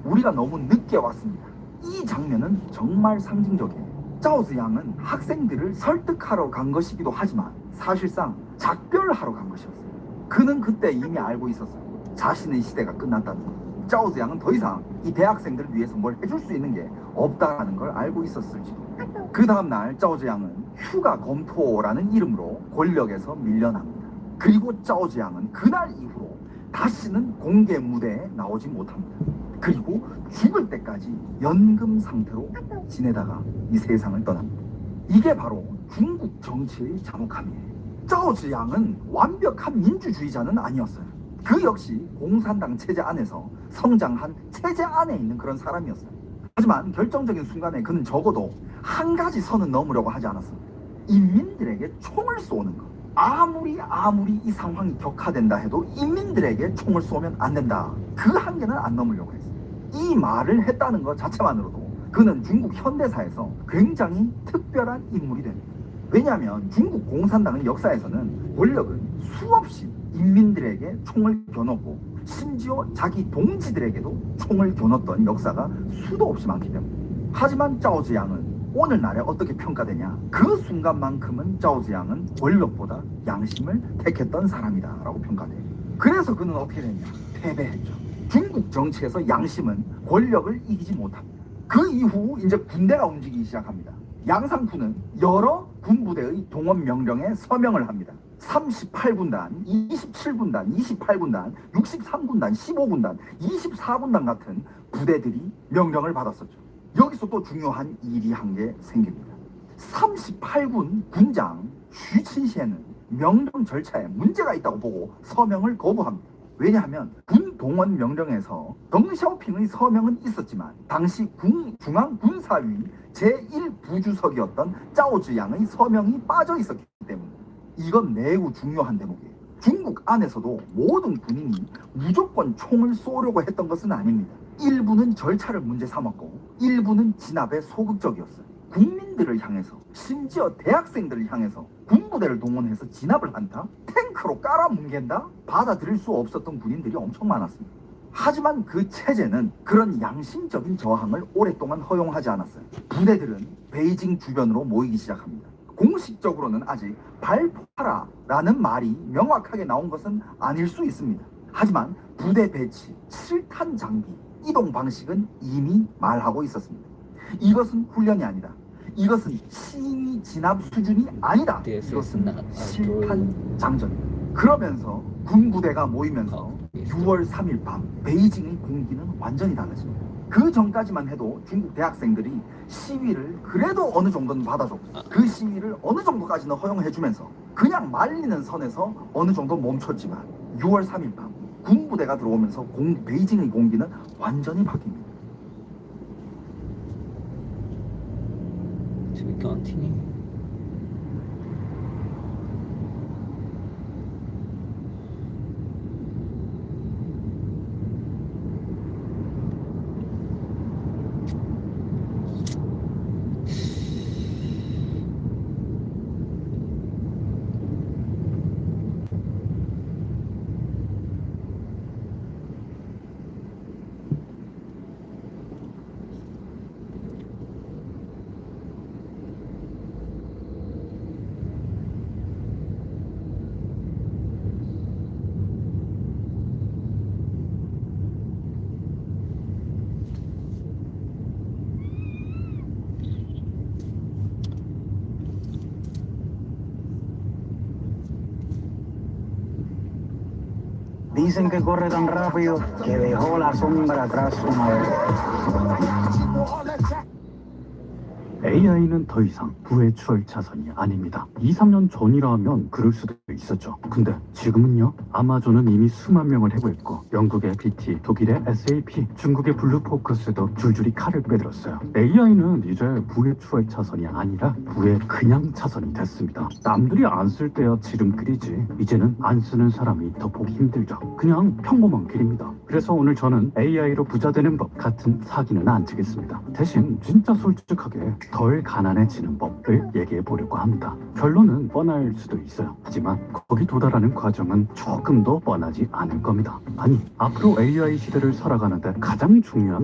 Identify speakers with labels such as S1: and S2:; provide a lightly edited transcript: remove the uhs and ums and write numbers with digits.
S1: 우리가 너무 늦게 왔습니다. 이 장면은 정말 상징적이에요. 짜오즈 양은 학생들을 설득하러 간 것이기도 하지만 사실상 작별하러 간 것이었어요. 그는 그때 이미 알고 있었어요. 자신의 시대가 끝났다는 것. 짜오즈 양은 더 이상 이 대학생들을 위해서 뭘 해줄 수 있는 게 없다는 걸 알고 있었을지도. 그 다음날 짜오즈 양은 휴가 검토라는 이름으로 권력에서 밀려납니다. 그리고 짜오즈 양은 그날 이후로 다시는 공개 무대에 나오지 못합니다. 그리고 죽을 때까지 연금 상태로 지내다가 이 세상을 떠납니다. 이게 바로 중국 정치의 잔혹함이에요. 짜오즈 양은 완벽한 민주주의자는 아니었어요. 그 역시 공산당 체제 안에서 성장한 체제 안에 있는 그런 사람이었어요. 하지만 결정적인 순간에 그는 적어도 한 가지 선은 넘으려고 하지 않았습니다. 인민들에게 총을 쏘는 것. 아무리 이 상황이 격화된다 해도 인민들에게 총을 쏘면 안 된다. 그 한계는 안 넘으려고 했어요. 이 말을 했다는 것 자체만으로도 그는 중국 현대사에서 굉장히 특별한 인물이 됩니다. 왜냐하면 중국 공산당의 역사에서는 권력은 수없이 인민들에게 총을 겨눴고 심지어 자기 동지들에게도 총을 겨눴던 역사가 수도 없이 많기 때문에. 하지만 짜오즈 양은 오늘날에 어떻게 평가되냐? 그 순간만큼은 짜오즈 양은 권력보다 양심을 택했던 사람이다 라고 평가돼요. 그래서 그는 어떻게 됐냐? 패배했죠. 중국 정치에서 양심은 권력을 이기지 못합니다. 그 이후 이제 군대가 움직이기 시작합니다. 양상군은 여러 군부대의 동원 명령에 서명을 합니다. 38군단, 27군단, 28군단, 63군단, 15군단, 24군단 같은 부대들이 명령을 받았었죠. 여기서 또 중요한 일이 한 개 생깁니다. 38군 군장 슈친시에는 명령 절차에 문제가 있다고 보고 서명을 거부합니다. 왜냐하면 군 동원 명령에서 덩샤오핑의 서명은 있었지만 당시 중앙군사위 제1부주석이었던 짜오즈 양의 서명이 빠져 있었기 때문에 이건 매우 중요한 대목이에요. 중국 안에서도 모든 군인이 무조건 총을 쏘려고 했던 것은 아닙니다. 일부는 절차를 문제 삼았고 일부는 진압에 소극적이었어요. 국민들을 향해서 심지어 대학생들을 향해서 군부대를 동원해서 진압을 한다? 탱크로 깔아뭉갠다? 받아들일 수 없었던 군인들이 엄청 많았습니다. 하지만 그 체제는 그런 양심적인 저항을 오랫동안 허용하지 않았어요. 부대들은 베이징 주변으로 모이기 시작합니다. 공식적으로는 아직 발포하라라는 말이 명확하게 나온 것은 아닐 수 있습니다. 하지만 부대 배치, 7탄 장비, 이동 방식은 이미 말하고 있었습니다. 이것은 훈련이 아니다. 이것은 시위 진압 수준이 아니다. 이것은 실탄 장전이다. 그러면서 군부대가 모이면서 6월 3일 밤 베이징의 공기는 완전히 달라집니다. 그 전까지만 해도 중국 대학생들이 시위를 그래도 어느 정도는 받아줬고 그 시위를 어느 정도까지는 허용해주면서 그냥 말리는 선에서 어느 정도 멈췄지만 6월 3일 밤 군부대가 들어오면서 베이징의 공기는 완전히 바뀝니다.
S2: 재밌게 안 튀니?
S3: Dicen que corre tan rápido que dejó la sombra atrás una vez.
S4: AI는 더 이상 부의 추월 차선이 아닙니다. 2, 3년 전이라면 그럴 수도 있었죠. 근데 지금은요? 아마존은 이미 수만 명을 해고했고 영국의 BT, 독일의 SAP, 중국의 블루포커스도 줄줄이 칼을 빼들었어요. AI는 이제 부의 추월 차선이 아니라 부의 그냥 차선이 됐습니다. 남들이 안 쓸 때야 지름길이지 이제는 안 쓰는 사람이 더 보기 힘들죠. 그냥 평범한 길입니다. 그래서 오늘 저는 AI로 부자 되는 법 같은 사기는 안 치겠습니다. 대신 진짜 솔직하게 덜 가난해지는 법을 얘기해 보려고 합니다. 결론은 뻔할 수도 있어요. 하지만 거기 도달하는 과정은 조금 더 뻔하지 않을 겁니다. 아니, 앞으로 AI 시대를 살아가는데 가장 중요한